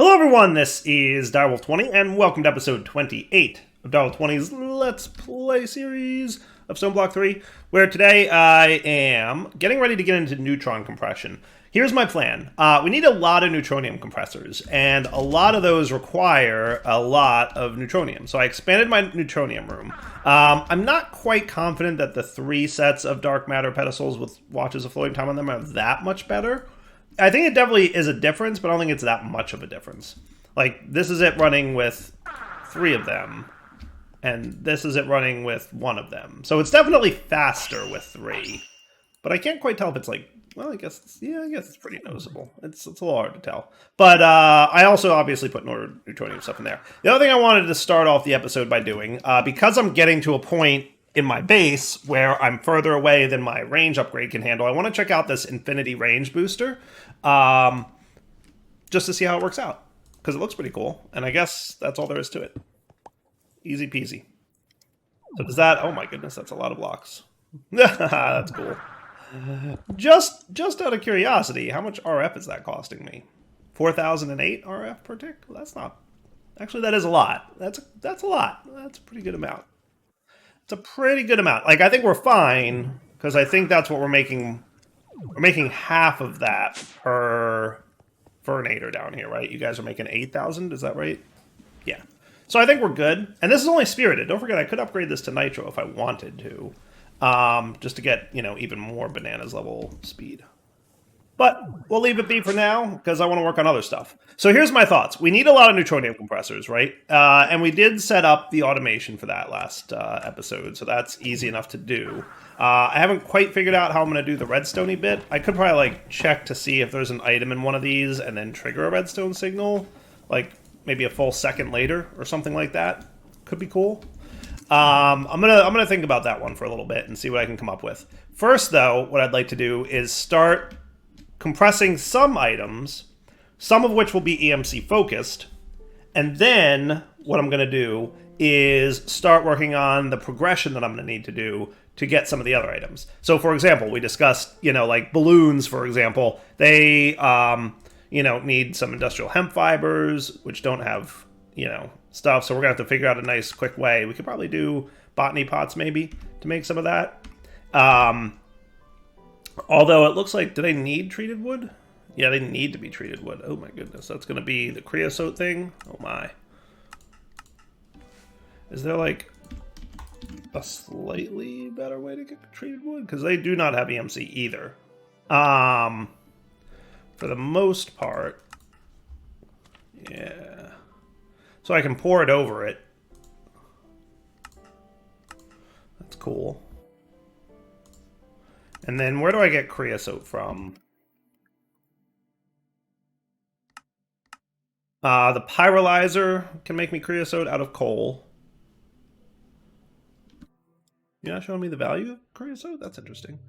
Hello everyone, this is Direwolf20, and welcome to episode 28 of Direwolf20's Let's Play series of Stoneblock3, where today I am getting ready to get into neutron compression. Here's my plan. We need a lot of neutronium compressors, and a lot of those require a lot of neutronium. So I expanded my neutronium room. I'm not quite confident that the 3 sets of dark matter pedestals with watches of floating time on them are that much better. I think it definitely is a difference, but I don't think it's that much of a difference. Like, this is it running with 3 of them, and this is it running with 1 of them. So it's definitely faster with 3, but I can't quite tell if it's like, well, I guess it's pretty noticeable. It's a little hard to tell. But I also obviously put more neutronium stuff in there. The other thing I wanted to start off the episode by doing, because I'm getting to a point in my base where I'm further away than my range upgrade can handle, I want to check out this infinity range booster just to see how it works out, because it looks pretty cool, and I guess that's all there is to it. Easy peasy. So does that, oh my goodness, that's a lot of blocks. That's cool. Just out of curiosity, how much RF is that costing me? 4,008 RF per tick? Well, that's not, actually that is a lot. That's a lot. That's a pretty good amount. It's a pretty good amount. Like, I think we're fine, because I think that's what we're making. We're making half of that per Fernator down here, right? You guys are making 8,000, is that right? Yeah. So I think we're good. And this is only spirited. Don't forget, I could upgrade this to nitro if I wanted to. Just to get, even more bananas level speed. But we'll leave it be for now, because I want to work on other stuff. So here's my thoughts. We need a lot of neutronium compressors, right? And we did set up the automation for that last episode, so that's easy enough to do. I haven't quite figured out how I'm going to do the redstone-y bit. I could probably check to see if there's an item in one of these and then trigger a redstone signal, like maybe a full second later or something like that. Could be cool. I'm gonna think about that one for a little bit and see what I can come up with. First, though, what I'd like to do is start compressing some items, some of which will be EMC focused, and then what I'm going to do is start working on the progression that I'm going to need to do to get some of the other items. So, for example, we discussed, like balloons, for example, they, need some industrial hemp fibers, which don't have, stuff. So we're going to have to figure out a nice, quick way. We could probably do botany pots, maybe, to make some of that. Although it looks like, do they need treated wood? Yeah, they need to be treated wood. Oh my goodness, that's going to be the creosote thing? Oh my. Is there like a slightly better way to get treated wood? Because they do not have EMC either. For the most part, yeah. So I can pour it over it. That's cool. And then where do I get creosote from? The pyrolyzer can make me creosote out of coal. You're not showing me the value of creosote? That's interesting.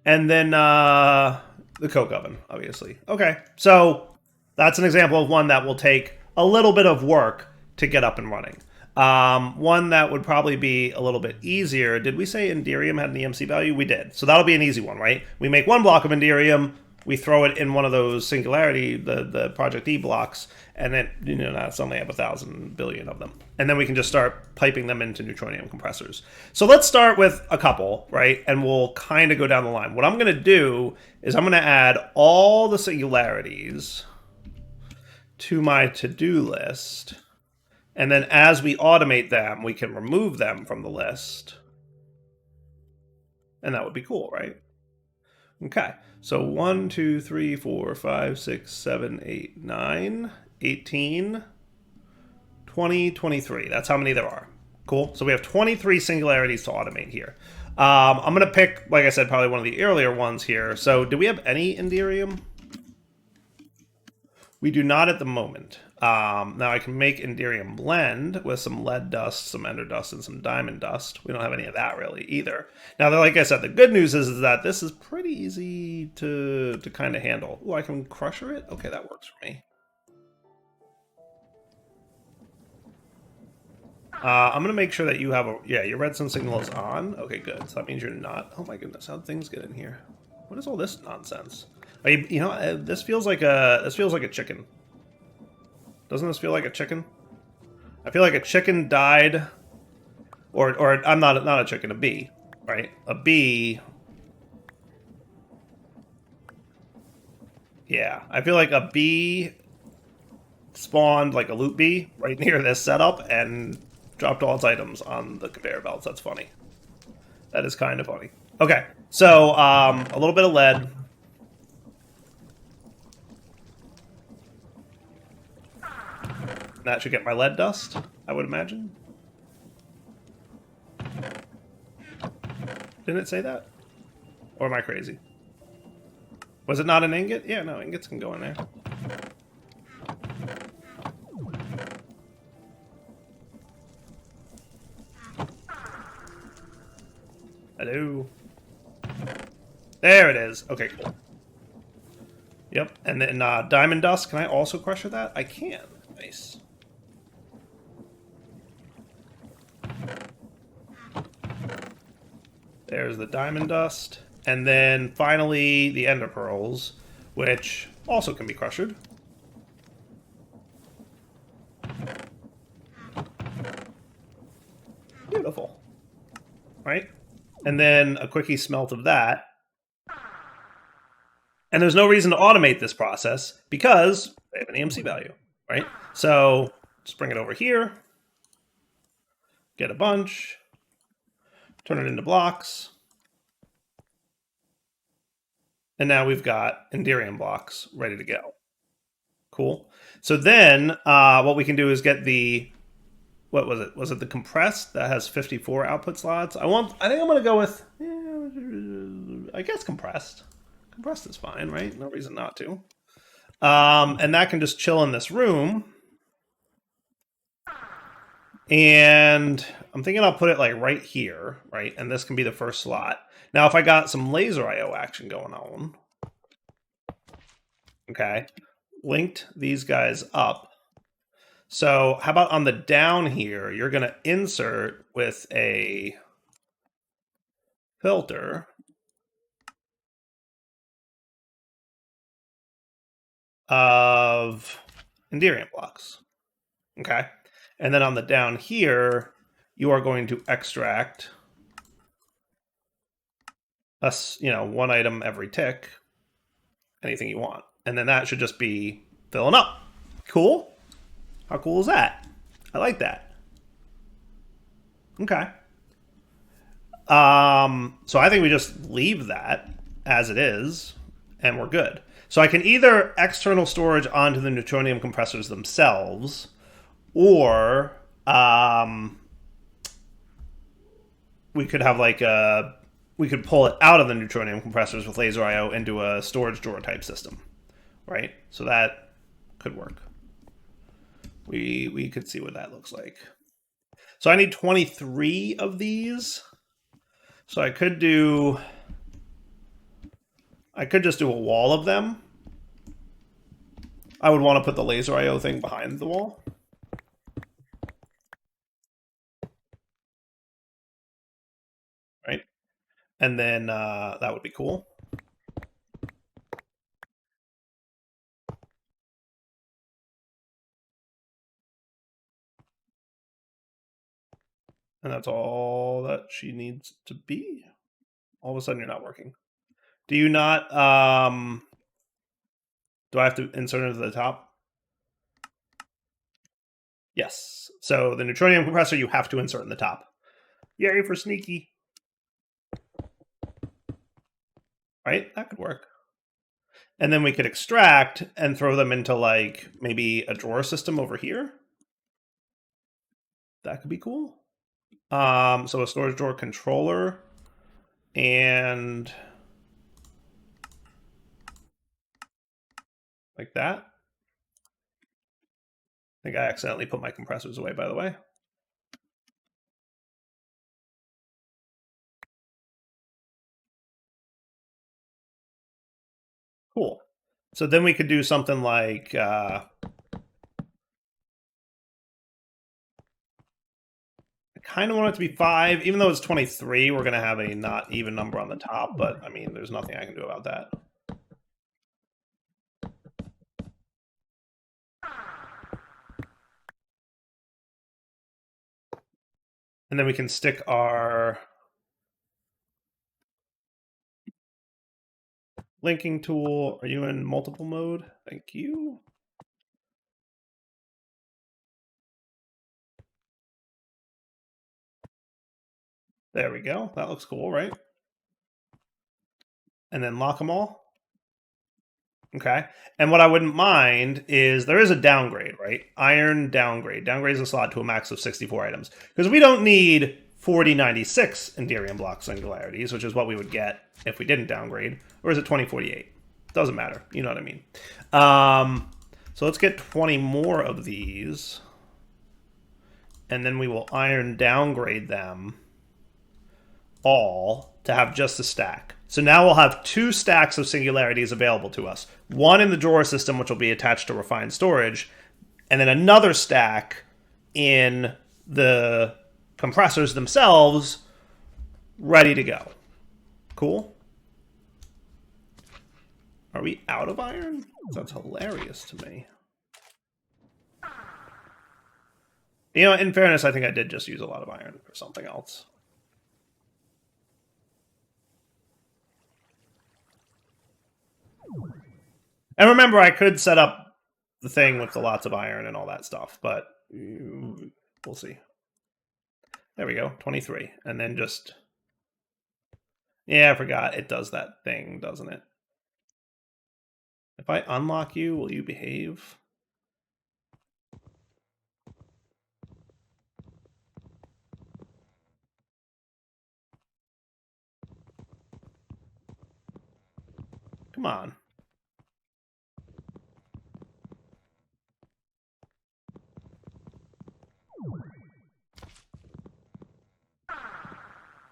And then the coke oven, obviously. Okay, so that's an example of one that will take a little bit of work to get up and running. One that would probably be a little bit easier. Did we say enderium had an EMC value? We did. So that'll be an easy one, right? We make 1 block of enderium, we throw it in one of those Singularity, the Project E blocks, and then, that's only have 1,000 billion of them. And then we can just start piping them into neutronium compressors. So let's start with a couple, right? And we'll kind of go down the line. What I'm going to do is I'm going to add all the Singularities to my to-do list. And then as we automate them, we can remove them from the list. And that would be cool, right? Okay, so 1, 2, 3, 4, 5, 6, 7, 8, 9, 18, 20, 23. That's how many there are. Cool. So we have 23 Singularities to automate here. I'm going to pick, like I said, probably one of the earlier ones here. So do we have any enderium? We do not at the moment. Now I can make enderium blend with some lead dust, some ender dust, and some diamond dust. We don't have any of that really either. Now, like I said, the good news is that this is pretty easy to kind of handle. Oh, I can crusher it? Okay, that works for me. I'm going to make sure that you have your redstone signal is on. Okay, good. So that means you're not. Oh my goodness, how'd things get in here? What is all this nonsense? This feels like a chicken. Doesn't this feel like a chicken? I feel like a chicken died, or I'm not a chicken, a bee, right? A bee. Yeah, I feel like a bee spawned like a loot bee right near this setup and dropped all its items on the conveyor belts. That's funny. That is kind of funny. Okay, so a little bit of lead. That should get my lead dust, I would imagine. Didn't it say that? Or am I crazy? Was it not an ingot? Yeah, no, ingots can go in there. Hello. There it is. Okay, cool. Yep, and then diamond dust. Can I also crusher that? I can. Nice. There's the diamond dust. And then finally the ender pearls, which also can be crushed. Beautiful. Right? And then a quickie smelt of that. And there's no reason to automate this process because they have an EMC value, right? So just bring it over here, get a bunch, turn it into blocks. And now we've got enderium blocks ready to go. Cool. So then what we can do is get the, what was it? Was it the compressed that has 54 output slots? I think I'm going to go with, I guess compressed. Compressed is fine, right? No reason not to. And that can just chill in this room. And I'm thinking I'll put it like right here, right? And this can be the first slot. Now, if I got some laser IO action going on, okay, linked these guys up. So how about on the down here, you're going to insert with a filter of enderium blocks, okay? And then on the down here, you are going to extract one item every tick, anything you want. And then that should just be filling up. Cool. How cool is that? I like that. Okay. So I think we just leave that as it is, and we're good. So I can either external storage onto the Neutronium compressors themselves, or we could have we could pull it out of the Neutronium compressors with laser IO into a storage drawer type system, right? So that could work. We could see what that looks like. So I need 23 of these. So I could just do a wall of them. I would want to put the laser IO thing behind the wall. Right? And then that would be cool. And that's all that she needs to be. All of a sudden you're not working. Do you not, do I have to insert it to the top? Yes. So the Neutronium compressor you have to insert in the top. Yay for sneaky. Right? That could work. And then we could extract and throw them into like maybe a drawer system over here. That could be cool. So a storage drawer controller and like that. I think I accidentally put my compressors away, by the way. Cool. So then we could do something like I kind of want it to be 5, even though it's 23. We're going to have a not even number on the top, but I mean, there's nothing I can do about that. And then we can stick our linking tool. Are you in multiple mode? Thank you. There we go. That looks cool, right? And then lock them all. Okay. And what I wouldn't mind is there is a downgrade, right? Iron downgrade. Downgrades a slot to a max of 64 items. Because we don't need 4096 enderium block singularities, which is what we would get if we didn't downgrade. Or is it 2048? Doesn't matter. You know what I mean. So let's get 20 more of these. And then we will iron downgrade them all to have just a stack. So now we'll have 2 stacks of singularities available to us. One in the drawer system, which will be attached to refined storage, and then another stack in the compressors themselves, ready to go. Cool? Are we out of iron? That's hilarious to me. You know, in fairness, I think I did just use a lot of iron for something else. And remember, I could set up the thing with the lots of iron and all that stuff, but we'll see. There we go, 23. And then just... Yeah, I forgot. It does that thing, doesn't it? If I unlock you, will you behave? Come on.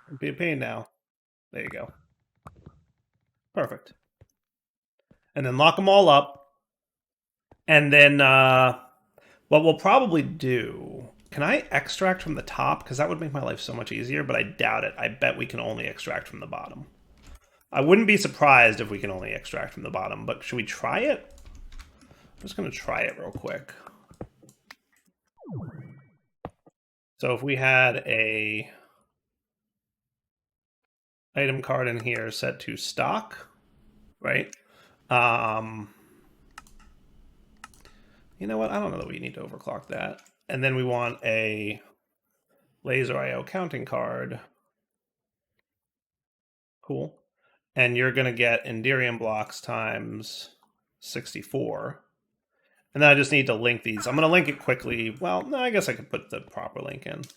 It'd be a pain now. There you go. Perfect. And then lock them all up. And then what we'll probably do... Can I extract from the top? Because that would make my life so much easier, but I doubt it. I bet we can only extract from the bottom. I wouldn't be surprised if we can only extract from the bottom, but should we try it? I'm just going to try it real quick. So if we had a item card in here set to stock, right? You know what? I don't know that we need to overclock that. And then we want a laser IO counting card. Cool. And you're going to get enderium blocks times 64. And then I just need to link these. I'm going to link it quickly. Well, no, I guess I could put the proper link in. Do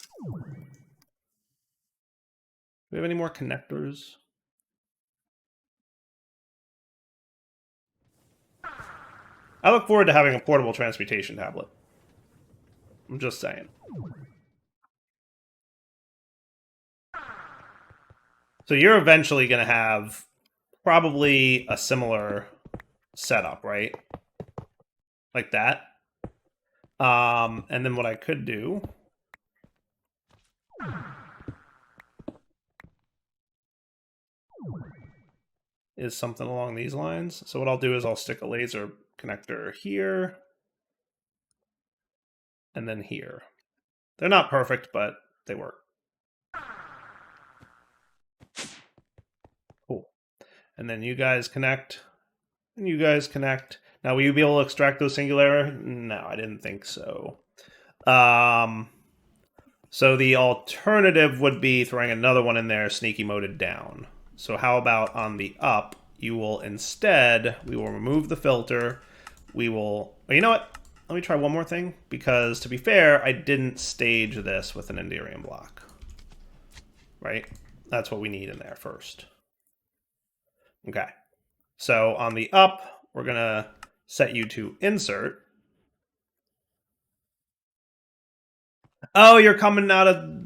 we have any more connectors? I look forward to having a portable transmutation tablet. I'm just saying. So you're eventually going to have probably a similar setup, right? Like that. And then what I could do is something along these lines. So what I'll do is I'll stick a laser connector here and then here. They're not perfect, but they work. Cool. And then you guys connect, and you guys connect. Now, will you be able to extract those singular? No, I didn't think so. So the alternative would be throwing another one in there, sneaky moded down. So how about on the up, you will instead, we will remove the filter. We will, well, you know what? Let me try one more thing, because to be fair, I didn't stage this with an enderium block. Right? That's what we need in there first. Okay. So on the up, we're going to set you to insert. Oh, you're coming out of...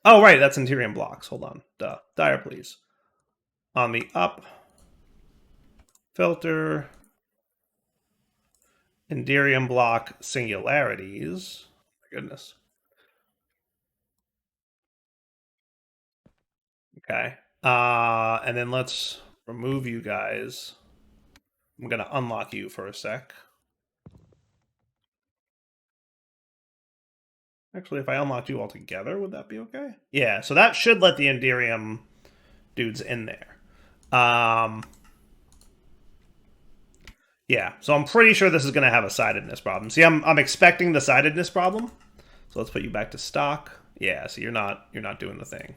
Oh, right, that's enderium blocks. Hold on. Duh. Dire, please. On the up, filter, enderium block singularities. My goodness. Okay. And then let's remove you guys. I'm going to unlock you for a sec. Actually, if I unlocked you all together, would that be okay? Yeah, so that should let the enderium dudes in there. Yeah, so I'm pretty sure this is going to have a sidedness problem. See, I'm expecting the sidedness problem. So let's put you back to stock. Yeah, so you're not doing the thing.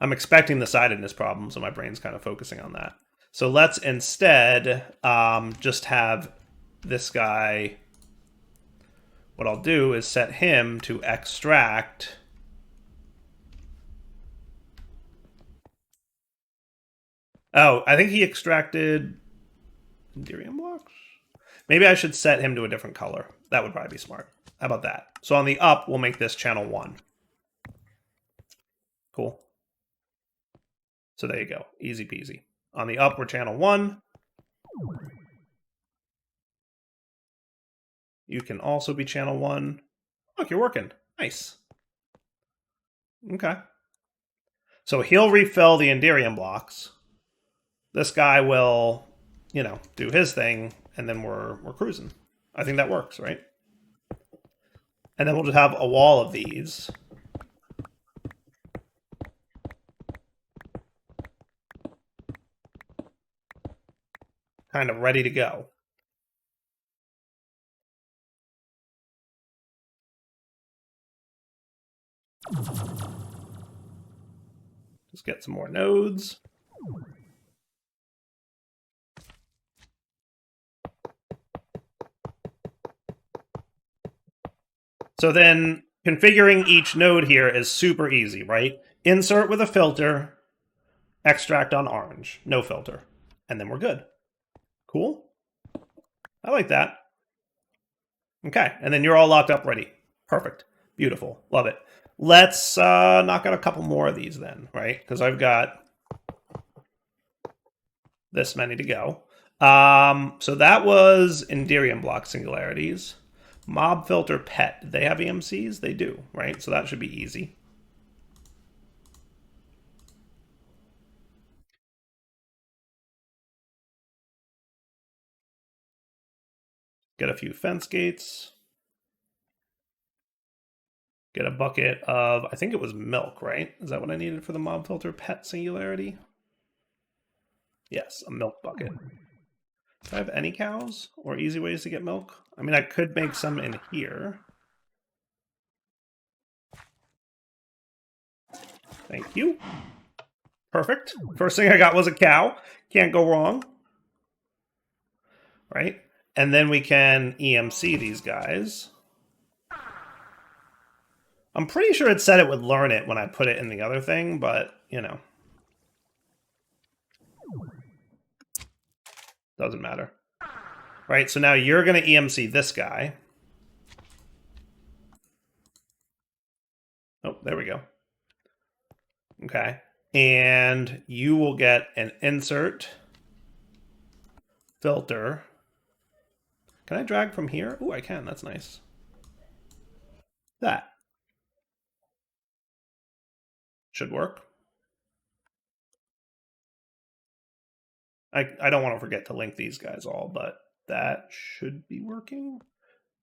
I'm expecting the sidedness problem, so my brain's kind of focusing on that. So let's instead just have this guy. What I'll do is set him to extract. Oh, I think he extracted enderium blocks. Maybe I should set him to a different color. That would probably be smart. How about that? So on the up, we'll make this channel 1. Cool. So there you go. Easy peasy. On the up, we're channel 1. You can also be channel 1. Look, you're working. Nice. Okay. So he'll refill the enderium blocks. This guy will, do his thing, and then we're cruising. I think that works, right? And then we'll just have a wall of these. Kind of ready to go. Just get some more nodes. So then configuring each node here is super easy, right? Insert with a filter, extract on orange, no filter, and then we're good. Cool. I like that. Okay, and then you're all locked up ready. Perfect. Beautiful. Love it. Let's knock out a couple more of these then, right? Because I've got this many to go. So that was enderium block singularities. Mob filter pet. Did they have EMCs? They do, right? So that should be easy. Get a few fence gates. Get a bucket of, I think it was milk, right? Is that what I needed for the mob filter pet singularity? Yes, a milk bucket. Do I have any cows or easy ways to get milk? I mean, I could make some in here. Thank you. Perfect. First thing I got was a cow. Can't go wrong. Right? And then we can EMC these guys. I'm pretty sure it said it would learn it when I put it in the other thing, but, doesn't matter. Right, so now you're going to EMC this guy. Oh, there we go. Okay. And you will get an insert filter. Can I drag from here? Oh, I can. That's nice. That should work. I don't want to forget to link these guys all, but that should be working.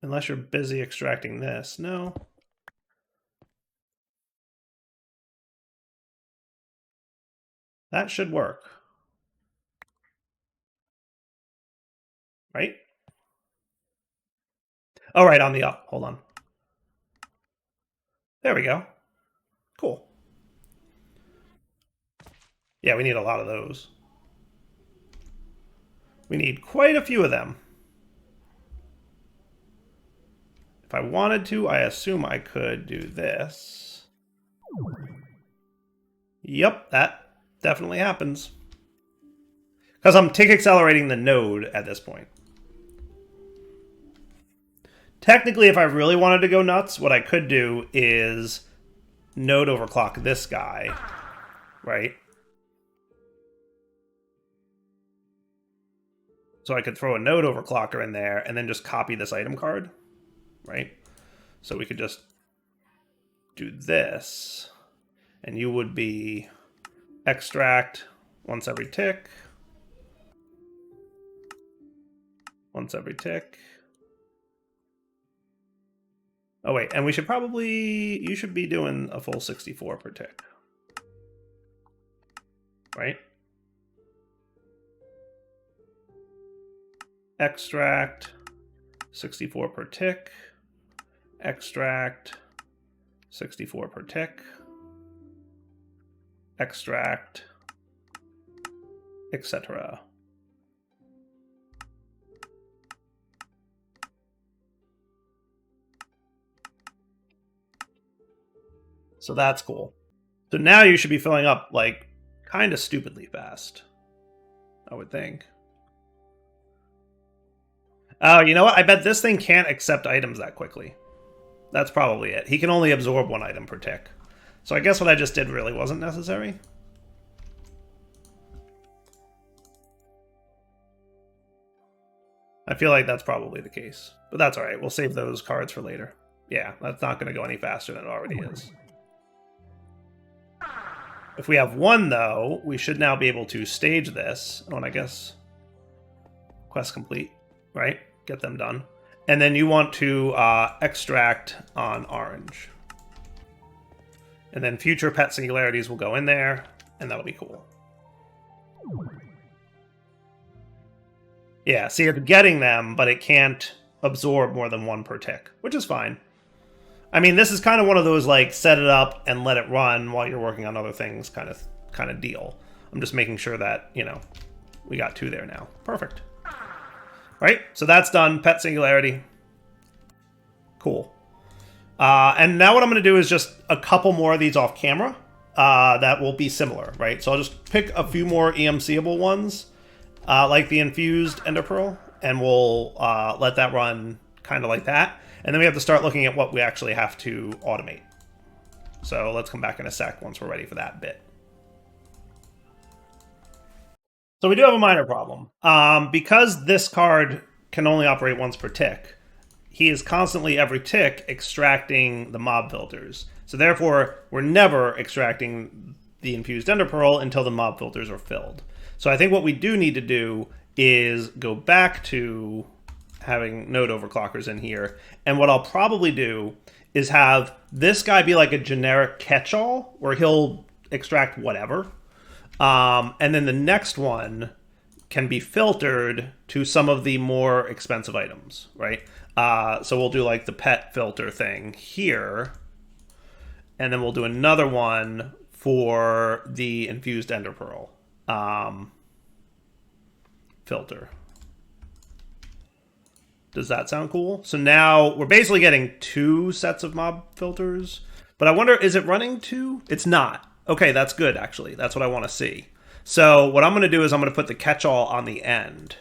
Unless you're busy extracting this. No. That should work. Right? Oh, right, on the up. Hold on. There we go. Cool. Yeah, we need a lot of those. We need quite a few of them. If I wanted to, I assume I could do this. Yep, that definitely happens. Because I'm tick accelerating the node at this point. Technically, if I really wanted to go nuts, what I could do is node overclock this guy, right? So I could throw a node overclocker in there and then just copy this item card, right? So we could just do this, and you would be extract once every tick, once every tick, Oh wait, and we should probably, you should be doing a full 64 per tick. Right? Extract, 64 per tick. Extract, 64 per tick. Extract, etc. So that's cool. So now you should be filling up, like, kind of stupidly fast, I would think. Oh, you know what? I bet this thing can't accept items that quickly. That's probably it. He can only absorb 1 item per tick. So I guess what I just did really wasn't necessary. I feel like that's probably the case. But that's alright. We'll save those cards for later. Yeah, that's not going to go any faster than it already is. If we have 1, though, we should now be able to stage this. Oh, and I guess quest complete, right? Get them done. And then you want to extract on orange. And then future pet singularities will go in there, and that'll be cool. Yeah, see, it's getting them, but it can't absorb more than 1 per tick, which is fine. I mean, this is kind of one of those, like, set it up and let it run while you're working on other things kind of deal. I'm just making sure that, you know, we got 2 there now. Perfect. Right? So that's done. Pet singularity. Cool. And now what I'm going to do is just a couple more of these off camera that will be similar, right? So I'll just pick a few more EMC-able ones, like the infused Ender Pearl, and we'll let that run kind of like that. And then we have to start looking at what we actually have to automate. So let's come back in a sec once we're ready for that bit. So we do have a minor problem. Because this card can only operate once per tick, he is constantly, every tick, extracting the mob filters. So therefore, we're never extracting the infused Ender Pearl until the mob filters are filled. So I think what we do need to do is go back to having node overclockers in here. And what I'll probably do is have this guy be like a generic catch-all where he'll extract whatever. And then the next one can be filtered to some of the more expensive items, right? So we'll do like the pet filter thing here. And then we'll do another one for the infused Ender Pearl filter. Does that sound cool? So now we're basically getting 2 sets of mob filters. But I wonder, is it running 2? It's not. Okay, that's good, actually. That's what I want to see. So what I'm going to do is I'm going to put the catch-all on the end,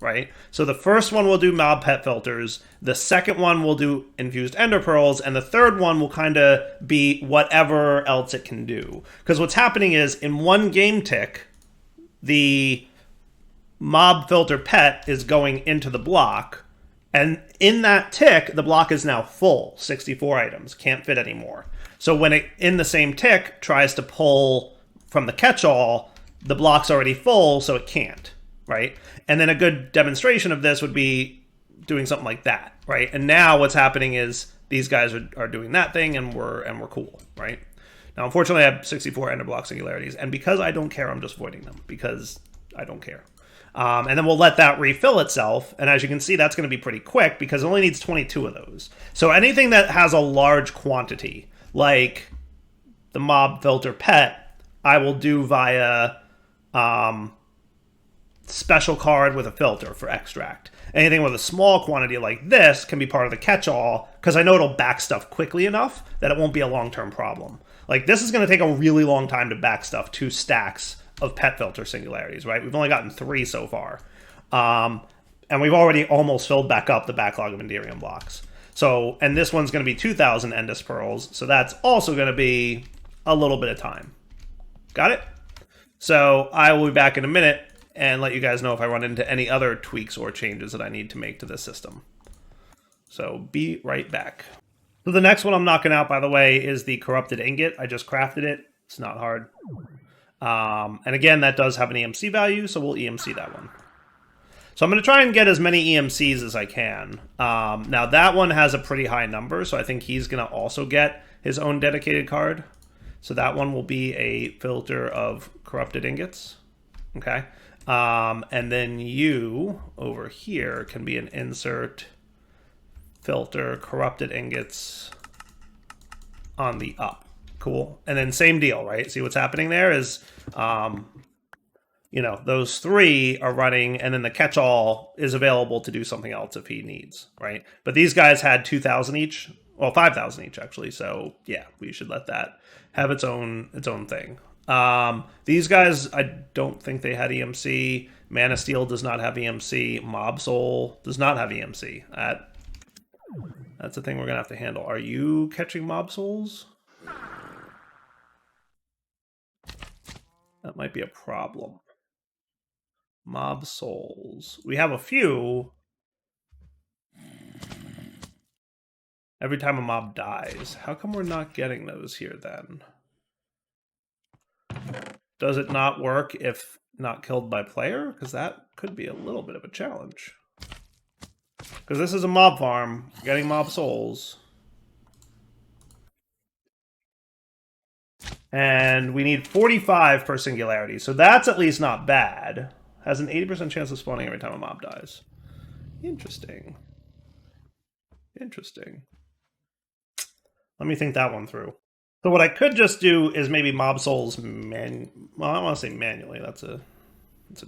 right? So the first one will do mob pet filters. The second one will do infused Ender Pearls. And the third one will kind of be whatever else it can do. Because what's happening is, in 1 game tick, the mob filter pet is going into the block. And in that tick, the block is now full, 64 items, can't fit anymore. So when it, in the same tick, tries to pull from the catch-all, the block's already full, so it can't, right? And then a good demonstration of this would be doing something like that, right? And now what's happening is these guys are doing that thing, and we're cool, right? Now, unfortunately, I have 64 ender block singularities, and because I don't care, I'm just voiding them, because I don't care. And then we'll let that refill itself. And as you can see, that's going to be pretty quick because it only needs 22 of those. So anything that has a large quantity, like the mob filter pet, I will do via special card with a filter for extract. Anything with a small quantity like this can be part of the catch-all because I know it'll back stuff quickly enough that it won't be a long-term problem. Like this is going to take a really long time to back stuff 2 stacks of pet filter singularities, right? We've only gotten 3 so far. And we've already almost filled back up the backlog of enderium blocks. So, and this one's going to be 2,000 Endus Pearls, so that's also going to be a little bit of time. Got it? So I will be back in a minute and let you guys know if I run into any other tweaks or changes that I need to make to this system. So be right back. So the next one I'm knocking out, by the way, is the corrupted ingot. I just crafted it. It's not hard. And again, that does have an EMC value, so we'll EMC that one. So I'm going to try and get as many EMCs as I can. Now that one has a pretty high number, so I think he's going to also get his own dedicated card. So that one will be a filter of corrupted ingots. Okay. And then you, over here, can be an insert filter corrupted ingots on the up. Cool. And then same deal, right? See what's happening there is... you know, those three are running, and then the catch-all is available to do something else if he needs, right? But these guys had 2,000 each, well, 5,000 each actually. So yeah, we should let that have its own thing. These guys, I don't think they had EMC. Man of Steel does not have EMC. Mob Soul does not have EMC. That's the thing we're gonna have to handle. Are you catching Mob Souls? That might be a problem. Mob Souls. We have a few. Every time a mob dies. How come we're not getting those here then? Does it not work if not killed by player? Because that could be a little bit of a challenge. Because this is a mob farm. Getting mob souls. And we need 45 per singularity. So that's at least not bad. Has an 80% chance of spawning every time a mob dies. Interesting. Interesting. Let me think that one through. So what I could just do is maybe mob souls well, I don't want to say manually. That's a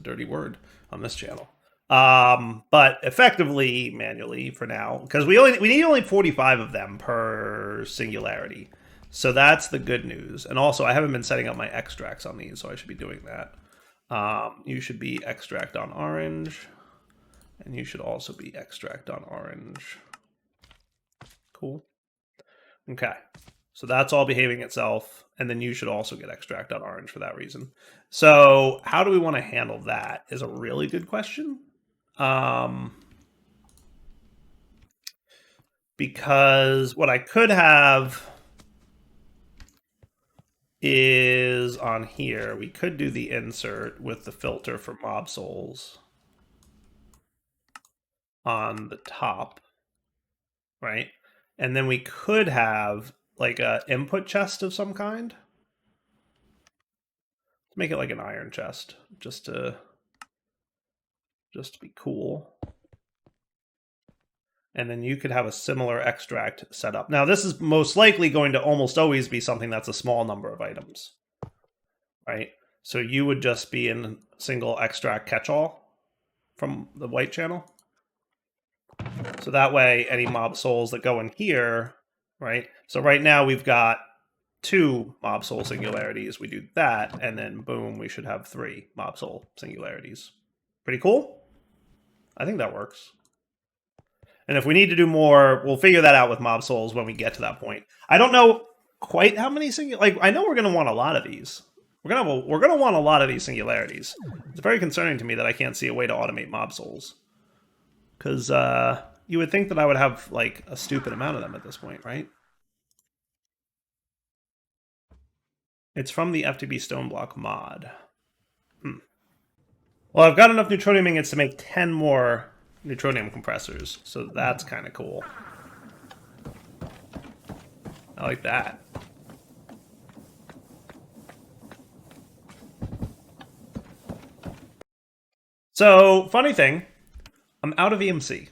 dirty word on this channel. But effectively manually for now, because we need only 45 of them per singularity. So that's the good news. And also I haven't been setting up my extracts on these, so I should be doing that. You should be extract on orange, and you should also be extract on orange. Cool. Okay. So that's all behaving itself, and then you should also get extract on orange for that reason. So how do we want to handle that is a really good question. Because what I could have is on here, we could do the insert with the filter for mob souls on the top, right? And then we could have like a input chest of some kind. Let's make it like an iron chest, just to be cool. And then you could have a similar extract set up. Now, this is most likely going to almost always be something that's a small number of items, right? So you would just be in single extract catch-all from the white channel. So that way, any mob souls that go in here, right? So right now we've got 2 mob soul singularities. We do that, and then boom, we should have 3 mob soul singularities. Pretty cool? I think that works. And if we need to do more, we'll figure that out with mob souls when we get to that point. I don't know quite how many I know we're going to want a lot of these. We're going to want a lot of these singularities. It's very concerning to me that I can't see a way to automate mob souls. Because you would think that I would have like a stupid amount of them at this point, right? It's from the FTB Stoneblock mod. Well, I've got enough Neutronium ingots to make 10 more Neutronium compressors, so that's kind of cool. I like that. So, funny thing, I'm out of EMC.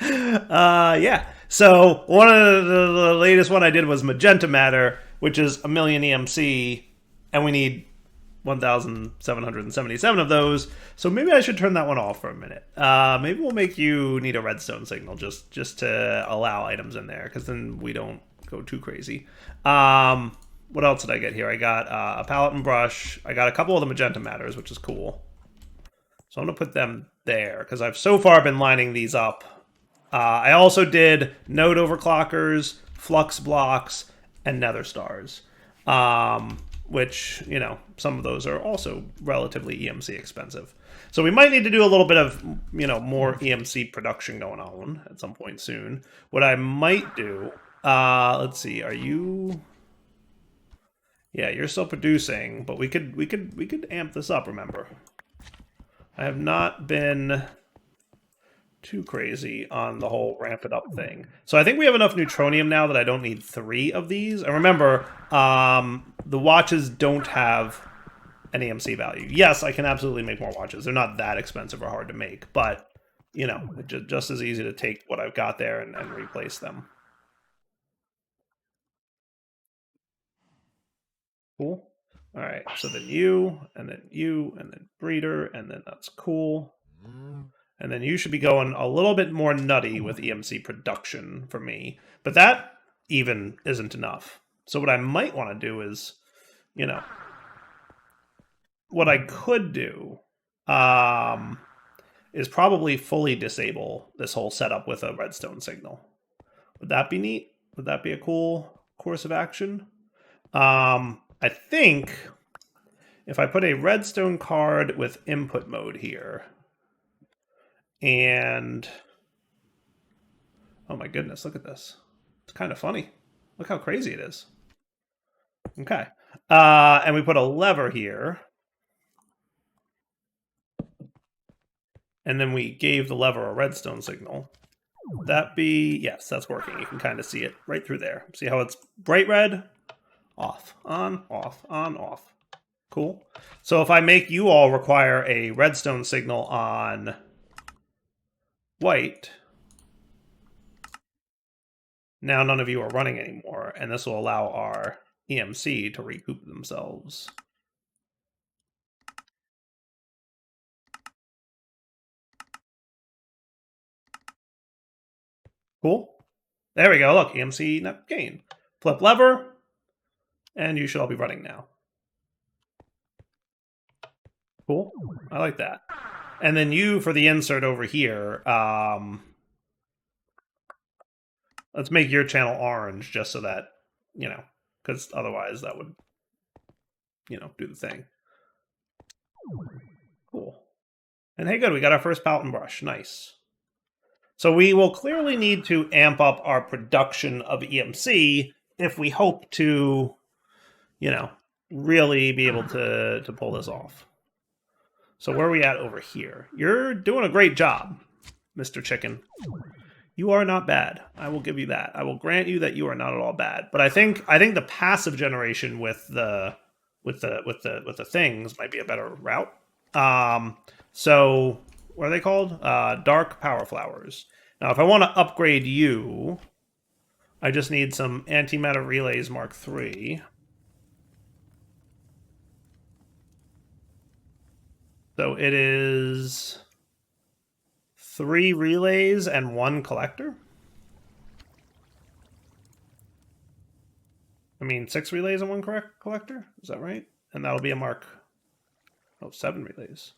Yeah. So one of the latest one I did was magenta matter, which is 1 million EMC, and we need 1,777 of those. So maybe I should turn that one off for a minute. Maybe we'll make you need a redstone signal just to allow items in there, because then we don't go too crazy. What else did I get here? I got a palette and brush. I got a couple of the magenta matters, which is cool. So I'm going to put them there, because I've so far been lining these up. I also did node overclockers, flux blocks, and nether stars. Which, you know, some of those are also relatively EMC expensive. So we might need to do a little bit of, you know, more EMC production going on at some point soon. What I might do, let's see, are you... Yeah, you're still producing, but we could amp this up, remember. I have not been too crazy on the whole ramp it up thing. So I think we have enough Neutronium now that I don't need 3 of these. And remember, the watches don't have an EMC value. Yes, I can absolutely make more watches. They're not that expensive or hard to make, but, you know, just as easy to take what I've got there and replace them. Cool. All right, so then you, and then breeder, and then that's cool. And then you should be going a little bit more nutty with EMC production for me. But that even isn't enough. So what I might want to do is, you know, what I could do is probably fully disable this whole setup with a redstone signal. Would that be neat? Would that be a cool course of action? I think if I put a redstone card with input mode here, and oh my goodness, look at this. It's kind of funny. Look how crazy it is. Okay. And we put a lever here. And then we gave the lever a redstone signal. Would that be... Yes, that's working. You can kind of see it right through there. See how it's bright red? Off, on, off, on, off. Cool. So if I make you all require a redstone signal on white, now none of you are running anymore, and this will allow our EMC to recoup themselves. Cool. There we go. Look, EMC net gain. Flip lever, and you should all be running now. Cool. I like that. And then you, for the insert over here, let's make your channel orange just so that, you know, because otherwise that would, you know, do the thing. Cool. And hey, good, we got our first palette and brush. Nice. So we will clearly need to amp up our production of EMC if we hope to, you know, really be able to pull this off. So where are we at over here? You're doing a great job, Mr. Chicken. You are not bad. I will give you that. I will grant you that you are not at all bad. But I think the passive generation with the things might be a better route. So what are they called? Dark power flowers. Now, if I want to upgrade you, I just need some antimatter relays Mark III. So it is 3 relays and 1 collector. I mean, 6 relays and 1 collector? Is that right? And that'll be a Mark... Oh, 7 relays.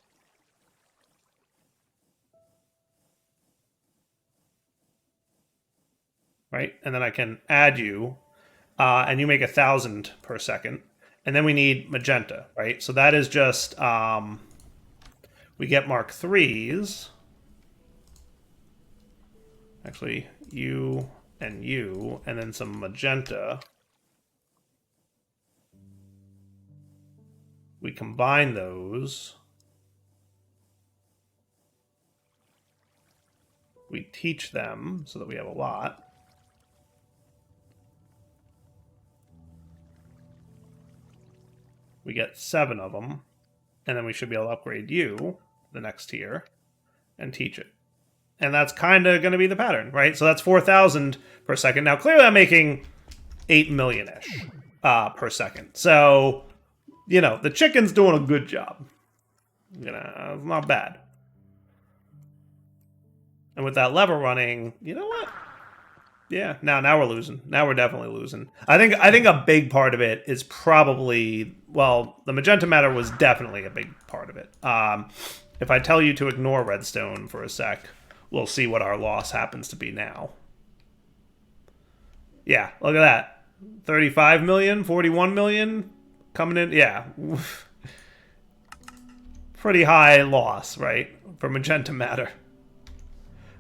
Right? And then I can add you, and you make 1,000 per second. And then we need magenta, right? So that is just... we get Mark IIIs. Actually, you, and then some magenta. We combine those. We teach them so that we have a lot. We get 7 of them. And then we should be able to upgrade you, the next tier, and teach it. And that's kind of going to be the pattern, right? So that's 4,000 per second. Now, clearly I'm making 8 million-ish per second. So, you know, the chicken's doing a good job. You know, it's not bad. And with that lever running, you know what? Yeah, now we're losing. Now we're definitely losing. I think a big part of it is probably, well, the magenta matter was definitely a big part of it. If I tell you to ignore redstone for a sec, we'll see what our loss happens to be now. Yeah, look at that. 35 million, 41 million coming in. Yeah. Pretty high loss, right? For magenta matter.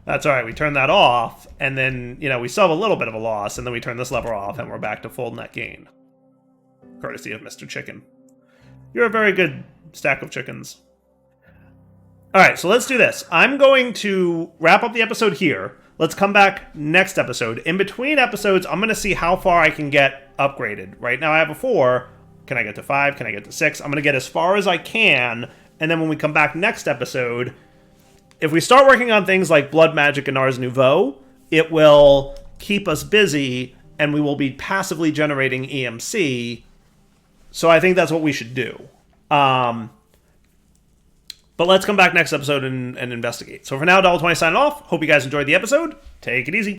That's all right. We turn that off, and then, you know, we still have a little bit of a loss, and then we turn this lever off, and we're back to full net gain. Courtesy of Mr. Chicken. You're a very good stack of chickens. All right, so let's do this. I'm going to wrap up the episode here. Let's come back next episode. In between episodes, I'm going to see how far I can get upgraded. Right now I have a 4. Can I get to 5? Can I get to 6? I'm going to get as far as I can. And then when we come back next episode, if we start working on things like Blood Magic and Ars Nouveau, it will keep us busy and we will be passively generating EMC. So I think that's what we should do. But let's come back next episode and investigate. So for now, Dollar20 signing off. Hope you guys enjoyed the episode. Take it easy.